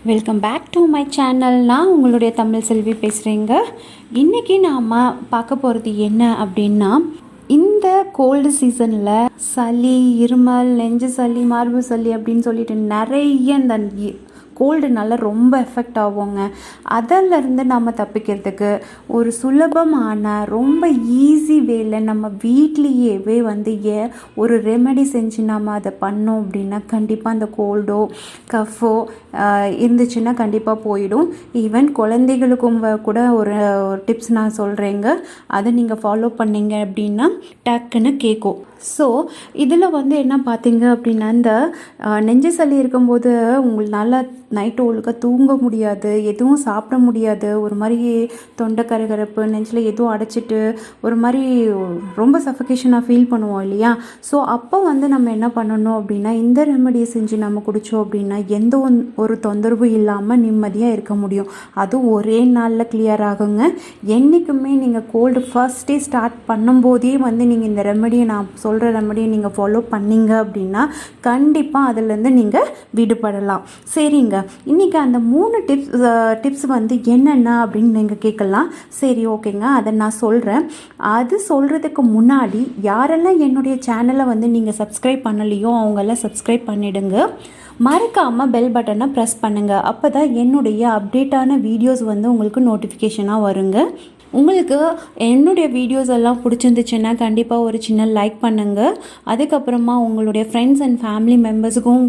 Welcome back to my channel. நான் உங்களுடைய தமிழ்செல்வி பேசுகிறேங்க. இன்றைக்கி நாம் பார்க்க போகிறது என்ன அப்படின்னா, இந்த கோல்டு சீசனில் சளி, இருமல், நெஞ்சு சளி, மார்பு சளி அப்படின்னு சொல்லிட்டு நிறைய இந்த கோல்டுனால ரொம்ப எஃபெக்ட் ஆகுங்க. அதிலேருந்து நம்ம தப்பிக்கிறதுக்கு ஒரு சுலபமான ரொம்ப ஈஸி வேல நம்ம வீட்லேயே ஒரு ரெமெடி செஞ்சு நம்ம அதை பண்ணோம் அப்படின்னா கண்டிப்பாக அந்த கோல்டோ கஃபோ இருந்துச்சுன்னா கண்டிப்பாக போயிடும். ஈவன் குழந்தைகளுக்கும் கூட ஒரு டிப்ஸ் நான் சொல்கிறேங்க. அதை நீங்கள் ஃபாலோ பண்ணிங்க அப்படின்னா டக்குன்னு கேட்கும். ஸோ இதில் என்ன பார்த்தீங்க அப்படின்னா, இந்த நெஞ்சு சளி இருக்கும்போது உங்களால் நைட்டு ஒழுக்க தூங்க முடியாது, எதுவும் சாப்பிட முடியாது, ஒரு மாதிரி தொண்டை கரகரப்பு, நெஞ்சில் எதுவும் அடைச்சிட்டு ஒரு மாதிரி ரொம்ப சஃபகேஷனாக ஃபீல் பண்ணுவோம் இல்லையா? ஸோ அப்போ நம்ம என்ன பண்ணணும் அப்படின்னா, இந்த ரெமெடியை செஞ்சு நம்ம குடித்தோம் அப்படின்னா எந்த ஒரு தொந்தரவும் இல்லாமல் நிம்மதியாக இருக்க முடியும். அதுவும் ஒரே நாளில் கிளியர் ஆகுங்க. என்றைக்குமே நீங்கள் கோல்டு ஃபர்ஸ்ட் டே ஸ்டார்ட் பண்ணும்போதே நீங்கள் இந்த ரெமெடியை நான் சொல்கிற ரெமெடியை நீங்கள் ஃபாலோ பண்ணிங்க அப்படின்னா கண்டிப்பாக அதிலேருந்து நீங்கள் விடுபடலாம். சரிங்க, இன்றைக்கி அந்த 3 டிப்ஸ் என்னென்ன அப்படின்னு நீங்கள் கேட்கலாம். சரி, ஓகேங்க, அதை நான் சொல்கிறேன். அது சொல்கிறதுக்கு முன்னாடி யாரெல்லாம் என்னுடைய சேனலை நீங்கள் சப்ஸ்கிரைப் பண்ணலையோ அவங்கெல்லாம் சப்ஸ்கிரைப் பண்ணிவிடுங்க. மறக்காமல் பெல் பட்டனை ப்ரெஸ் பண்ணுங்கள். அப்போ தான் என்னுடைய அப்டேட்டான வீடியோஸ் உங்களுக்கு நோட்டிஃபிகேஷனாக வருங்க. உங்களுக்கு என்னுடைய வீடியோஸ் எல்லாம் பிடிச்சிருந்துச்சுன்னா கண்டிப்பாக ஒரு சின்ன லைக் பண்ணுங்கள். அதுக்கப்புறமா உங்களுடைய ஃப்ரெண்ட்ஸ் அண்ட் ஃபேமிலி மெம்பர்ஸுக்கும்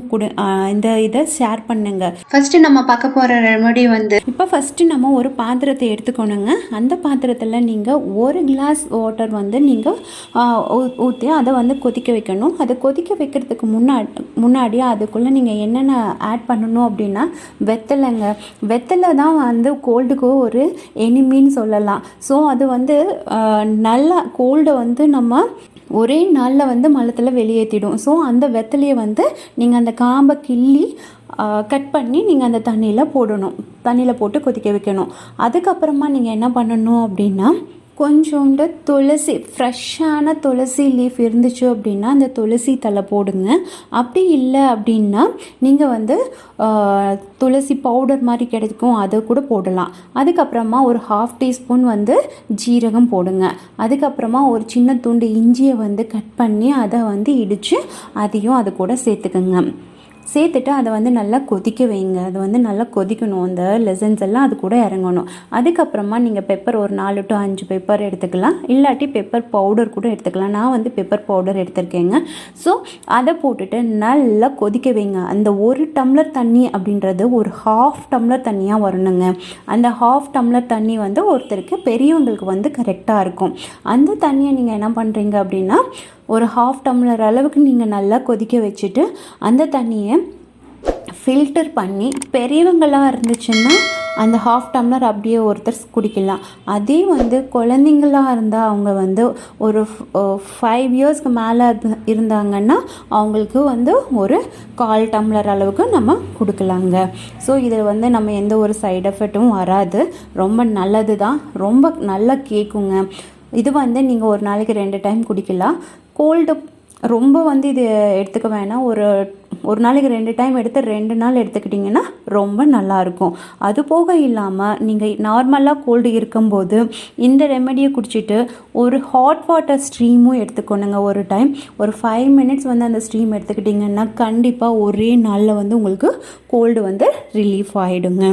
இந்த இதை ஷேர் பண்ணுங்கள். ஃபஸ்ட்டு நம்ம பார்க்க போகிற ரெமெடி இப்போ ஃபஸ்ட்டு நம்ம ஒரு பாத்திரத்தை எடுத்துக்கணுங்க. அந்த பாத்திரத்தில் நீங்கள் 1 கிளாஸ் வாட்டர் நீங்கள் ஊற்றி அதை கொதிக்க வைக்கணும். அதை கொதிக்க வைக்கிறதுக்கு முன்னாடி அதுக்குள்ளே நீங்கள் என்னென்ன ஆட் பண்ணணும் அப்படின்னா, வெத்தலை தான் கோல்டுக்கு ஒரு எனிமின்னு சொல்லலாம். ஸோ அது நல்லா கோல்டை நம்ம ஒரே நாளில் மலத்தில் வெளியேற்றிடும். ஸோ அந்த வெத்தலையை நீங்கள் அந்த காம்பை கிள்ளி கட் பண்ணி நீங்கள் அந்த தண்ணியில் போட்டு கொதிக்க வைக்கணும். அதுக்கப்புறமா நீங்கள் என்ன பண்ணணும் அப்படின்னா, கொஞ்சோண்டு துளசி, ஃப்ரெஷ்ஷான துளசி லீஃப் இருந்துச்சு அப்படின்னா அந்த துளசி தலை போடுங்க. அப்படி இல்லை அப்படின்னா நீங்கள் துளசி பவுடர் மாதிரி கிடைக்கும், அதை கூட போடலாம். அதுக்கப்புறமா ஒரு 1/2 டீஸ்பூன் ஜீரகம் போடுங்க. அதுக்கப்புறமா ஒரு சின்ன துண்டு இஞ்சியை கட் பண்ணி அதை இடித்து அதையும் அது கூட சேர்த்துக்குங்க. சேர்த்துட்டு அதை நல்லா கொதிக்க வைங்க. அது நல்லா கொதிக்கணும், அந்த லெசன்ஸ் எல்லாம் அது கூட இறங்கணும். அதுக்கப்புறமா நீங்கள் பெப்பர் ஒரு 4 to 5 பெப்பர் எடுத்துக்கலாம், இல்லாட்டி பெப்பர் பவுடர் கூட எடுத்துக்கலாம். நான் பெப்பர் பவுடர் எடுத்திருக்கேங்க. ஸோ அதை போட்டுட்டு நல்லா கொதிக்க வைங்க. அந்த 1 டம்ளர் தண்ணி அப்படின்றது ஒரு 1/2 டம்ளர் தண்ணியாக வரணுங்க. அந்த 1/2 டம்ளர் தண்ணி ஒருத்தருக்கு பெரியவங்களுக்கு கரெக்டாக இருக்கும். அந்த தண்ணியை நீங்கள் என்ன பண்ணுறீங்க அப்படின்னா, ஒரு 1/2 டம்ளர் அளவுக்கு நீங்கள் நல்லா கொதிக்க வச்சுட்டு அந்த தண்ணியை ஃபில்டர் பண்ணி, பெரியவங்களாக இருந்துச்சுன்னா அந்த 1/2 டம்ளர் அப்படியே ஒருத்தர் குடிக்கலாம். அதே குழந்தைங்களாக இருந்தால் அவங்க ஒரு 5 இயர்ஸ்க்கு மேலே இருந்தாங்கன்னா அவங்களுக்கு ஒரு 1/4 டம்ளர் அளவுக்கு நம்ம கொடுக்கலாங்க. ஸோ இதில் நம்ம எந்த ஒரு சைடு எஃபெக்ட்டும் வராது. ரொம்ப நல்லது தான், ரொம்ப நல்லா கேட்குங்க. இது நீங்கள் ஒரு நாளைக்கு 2 டைம் குடிக்கலாம். கோல்டு ரொம்ப இது எடுத்துக்க வேணாம். ஒரு நாளைக்கு 2 டைம் எடுத்து 2 நாள் எடுத்துக்கிட்டிங்கன்னா ரொம்ப நல்லாயிருக்கும். அது போக இல்லாமல் நீங்கள் நார்மலாக கோல்டு இருக்கும்போது இந்த ரெமெடியை குடிச்சிட்டு ஒரு ஹாட் வாட்டர் ஸ்ட்ரீமும் எடுத்துக்கணுங்க. ஒரு டைம் ஒரு 5 மினிட்ஸ் அந்த ஸ்ட்ரீம் எடுத்துக்கிட்டிங்கன்னா கண்டிப்பாக ஒரே நாளில் உங்களுக்கு கோல்டு ரிலீஃப் ஆகிடுங்க.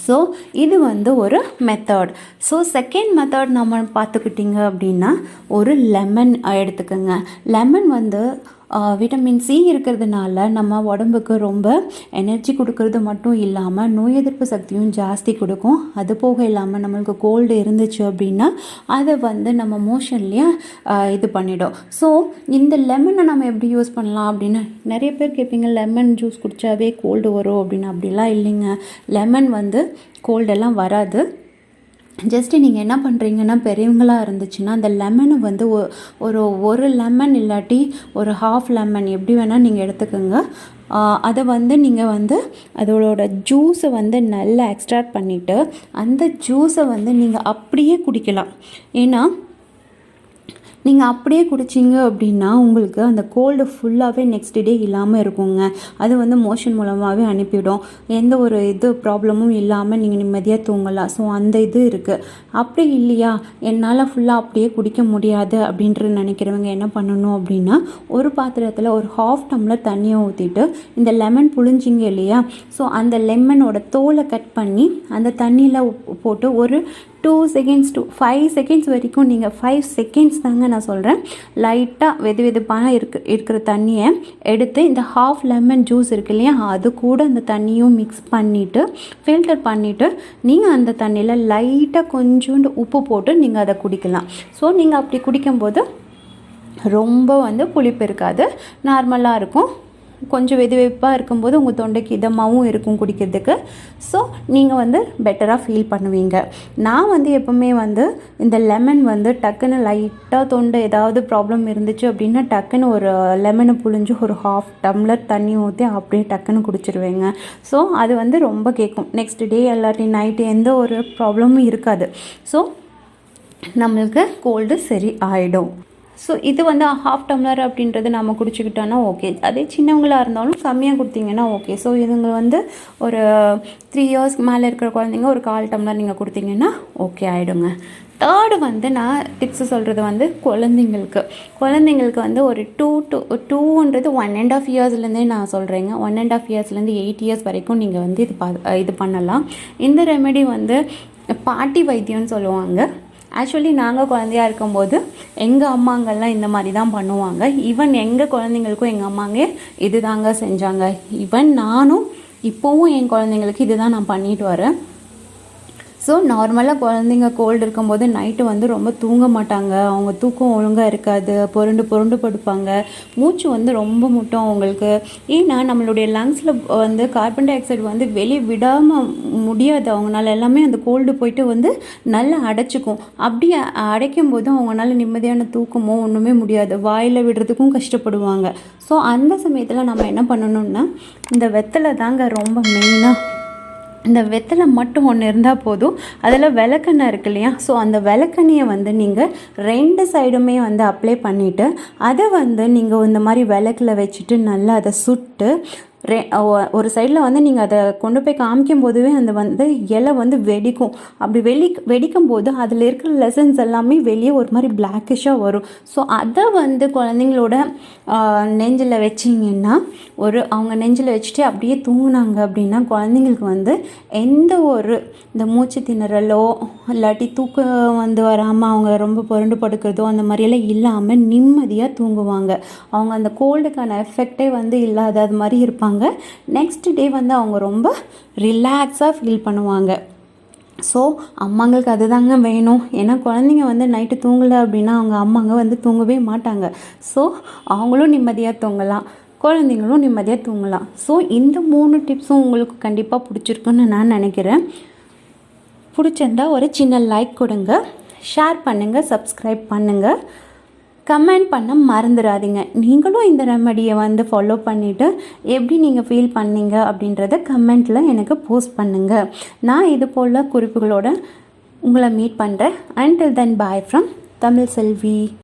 ஸோ இது ஒரு மெத்தட். ஸோ செகண்ட் மெத்தட் நம்ம பார்த்துக்கிட்டிங்க அப்படின்னா, ஒரு லெமன் எடுத்துக்கோங்க. லெமன் விட்டமின் சி இருக்கிறதுனால நம்ம உடம்புக்கு ரொம்ப எனர்ஜி கொடுக்கறது மட்டும் இல்லாமல் நோய் எதிர்ப்பு சக்தியும் ஜாஸ்தி கொடுக்கும். அது போக இல்லாமல் நம்மளுக்கு கோல்டு இருந்துச்சு அப்படின்னா அதை நம்ம மோஷன்லேயே இது பண்ணிடும். ஸோ இந்த லெமனை நம்ம எப்படி யூஸ் பண்ணலாம் அப்படின்னு நிறைய பேர் கேட்பீங்க. லெமன் ஜூஸ் குடித்தாவே கோல்டு வரும் அப்படின்னு. அப்படிலாம் இல்லைங்க. லெமன் கோல்டெல்லாம் வராது. ஜஸ்ட்டு நீங்கள் என்ன பண்ணுறீங்கன்னா, பெரியவங்களாக இருந்துச்சுன்னா அந்த லெமனை ஒரு லெமன் இல்லாட்டி ஒரு 1/2 லெமன் எப்படி வேணால் நீங்கள் எடுத்துக்கோங்க. அதை நீங்கள் அதோட ஜூஸை நல்லா எக்ஸ்ட்ராக்ட் பண்ணிவிட்டு அந்த ஜூஸை நீங்கள் அப்படியே குடிக்கலாம். ஏன்னா நீங்கள் அப்படியே குடிச்சிங்க அப்படின்னா உங்களுக்கு அந்த கோல்டு ஃபுல்லாகவே நெக்ஸ்ட் டே இல்லாமல் இருக்குங்க. அது வந்து மோஷன் மூலமாகவே அனுப்பிவிடும். எந்த ஒரு ப்ராப்ளமும் இல்லாமல் நீங்கள் நிம்மதியாக தூங்கலாம். ஸோ அந்த இருக்குது. அப்படி இல்லையா, என்னால் ஃபுல்லாக அப்படியே குடிக்க முடியாது அப்படின்ட்டு நினைக்கிறவங்க என்ன பண்ணணும் அப்படின்னா, ஒரு பாத்திரத்தில் ஒரு 1/2 டம்ளர் தண்ணியை ஊற்றிட்டு இந்த லெமன் புழிஞ்சிங்க இல்லையா, ஸோ அந்த லெமனோட தோலை கட் பண்ணி அந்த தண்ணியில் போட்டு ஒரு 2 செகண்ட்ஸ் to 5 செகண்ட்ஸ் வரைக்கும், நீங்கள் 5 செகண்ட்ஸ் தாங்க நான் சொல்கிறேன், லைட்டாக வெதுப்பான இருக்கிற தண்ணியை எடுத்து இந்த 1/2 லெமன் ஜூஸ் இருக்கு இல்லையா, அது கூட அந்த தண்ணியும் மிக்ஸ் பண்ணிவிட்டு ஃபில்டர் பண்ணிவிட்டு நீங்கள் அந்த தண்ணியில் லைட்டாக கொஞ்சோண்டு உப்பு போட்டு நீங்கள் அதை குடிக்கலாம். ஸோ நீங்கள் அப்படி குடிக்கும்போது ரொம்ப வந்து புளிப்பு இருக்காது, நார்மலாக இருக்கும். கொஞ்சம் வெதுப்பாக இருக்கும்போது உங்கள் தொண்டைக்கு இதமாகவும் இருக்கும் குடிக்கிறதுக்கு. ஸோ நீங்கள் வந்து பெட்டராக ஃபீல் பண்ணுவீங்க. நான் வந்து எப்போவுமே வந்து இந்த லெமன் வந்து டக்குன்னு லைட்டாக தொண்டை ஏதாவது ப்ராப்ளம் இருந்துச்சு அப்படின்னா டக்குன்னு ஒரு லெமனை புழிஞ்சு ஒரு 1/2 டம்ளர் தண்ணி ஊற்றி அப்படியே டக்குன்னு குடிச்சிருவேங்க. ஸோ அது வந்து ரொம்ப கேட்கும். நெக்ஸ்ட் டே இல்லாட்டி நைட்டு எந்த ஒரு ப்ராப்ளமும் இருக்காது. ஸோ நம்மளுக்கு கோல்டு சரி ஆகிடும். ஸோ இது வந்து 1/2 டம்ளர் அப்படின்றது நம்ம குடிச்சிக்கிட்டோன்னா ஓகே. அதே சின்னவங்களாக இருந்தாலும் கம்மியாக கொடுத்தீங்கன்னா ஓகே. ஸோ இதுங்க வந்து ஒரு 3 இயர்ஸ்க்கு மேலே இருக்கிற குழந்தைங்க ஒரு 1/4 டம்ளர் நீங்கள் கொடுத்தீங்கன்னா ஓகே ஆகிடுங்க. தேர்டு வந்து நான் டிப்ஸு சொல்கிறது வந்து குழந்தைங்களுக்கு வந்து ஒரு 2ன்றது 1.5 இயர்ஸ்லேருந்தே நான் சொல்கிறேங்க. 1.5 இயர்ஸ்லேருந்து 8 இயர்ஸ் வரைக்கும் நீங்கள் வந்து இது பண்ணலாம். இந்த ரெமெடி வந்து பாட்டி வைத்தியம்னு சொல்லுவாங்க. ஆக்சுவலி நாங்கள் குழந்தையா இருக்கும்போது எங்கள் அம்மாங்கள்லாம் இந்த மாதிரி தான் பண்ணுவாங்க. ஈவன் எங்கள் குழந்தைங்களுக்கும் எங்கள் அம்மாங்க இது தாங்க செஞ்சாங்க. ஈவன் நானும் இப்போவும் என் குழந்தைங்களுக்கு இது தான் நான் பண்ணிட்டு வரேன். ஸோ நார்மலாக குழந்தைங்க கோல்டு இருக்கும்போது நைட்டு வந்து ரொம்ப தூங்க மாட்டாங்க, அவங்க தூக்கம் ஒழுங்காக இருக்காது, புரண்டு படுப்பாங்க, மூச்சு வந்து ரொம்ப முட்டும் அவங்களுக்கு. ஏன்னா நம்மளுடைய லங்ஸில் வந்து கார்பன் டை ஆக்சைடு வந்து வெளியே விடாமல் முடியாது அவங்களால. எல்லாமே அந்த கோல்டு போயிட்டு வந்து நல்லா அடைச்சிக்கும். அப்படி அடைக்கும் போது அவங்களால நிம்மதியான தூக்கமோ ஒன்றுமே முடியாது, வாயில் விடுறதுக்கும் கஷ்டப்படுவாங்க. ஸோ அந்த சமயத்தில் நம்ம என்ன பண்ணணும்னா, இந்த வெத்தலை தாங்க ரொம்ப மெயினாக. இந்த வெத்தலை மட்டும் ஒன்று இருந்தால் போதும். அதில் விளக்கெண்ணெய் இருக்கு இல்லையா, ஸோ அந்த விளக்கெண்ணையை வந்து நீங்கள் 2 சைடுமே வந்து அப்ளை பண்ணிவிட்டு அதை வந்து நீங்கள் இந்த மாதிரி விளக்கில் வச்சுட்டு நல்லா அதை சுட்டு ஒரு சைடில் வந்து நீங்கள் அதை கொண்டு போய் காமிக்கும் போதுவே அந்த வந்து இலை வந்து வெடிக்கும். அப்படி வெடிக்கும் போது அதில் இருக்கிற லெசன்ஸ் எல்லாமே வெளியே ஒரு மாதிரி பிளாக்கிஷாக வரும். ஸோ அதை வந்து குழந்தைங்களோட நெஞ்சில் வச்சிங்கன்னா, அவங்க நெஞ்சில் வச்சுட்டு அப்படியே தூங்கினாங்க அப்படின்னா குழந்தைங்களுக்கு வந்து எந்த ஒரு இந்த மூச்சு திணறலோ இல்லாட்டி தூக்கம் வந்து வராமல் அவங்க ரொம்ப புரண்டு படுக்கிறதோ அந்த மாதிரியெல்லாம் இல்லாமல் நிம்மதியாக தூங்குவாங்க. அவங்க அந்த கோல்டுக்கான எஃபெக்டே வந்து இல்லாத அது மாதிரி இருப்பாங்க. நெக்ஸ்ட் டே வந்து அவங்க ரொம்ப ரிலாக்ஸாக ஃபீல் பண்ணுவாங்க. ஸோ அம்மாங்களுக்கு அதுதாங்க வேணும். ஏன்னா குழந்தைங்க வந்து நைட்டு தூங்கலை அப்படின்னா அவங்க அம்மாங்க வந்து தூங்கவே மாட்டாங்க. ஸோ அவங்களும் நிம்மதியாக தூங்கலாம், குழந்தைங்களும் நிம்மதியாக தூங்கலாம். ஸோ இந்த 3 டிப்ஸும் உங்களுக்கு கண்டிப்பாக பிடிச்சிருக்குன்னு நான் நினைக்கிறேன். பிடிச்சிருந்தா ஒரு சின்ன லைக் கொடுங்க, ஷேர் பண்ணுங்கள், சப்ஸ்கிரைப் பண்ணுங்கள், கமெண்ட் பண்ண மறந்துடாதீங்க. நீங்களும் இந்த ரெமடியை வந்து ஃபாலோ பண்ணிவிட்டு எப்படி நீங்கள் ஃபீல் பண்ணீங்க அப்படின்றத கமெண்ட்டில் எனக்கு போஸ்ட் பண்ணுங்கள். நான் இது போல் குறிப்புகளோடு உங்களை மீட் பண்ணுறேன். Until then, bye from Tamilselvi.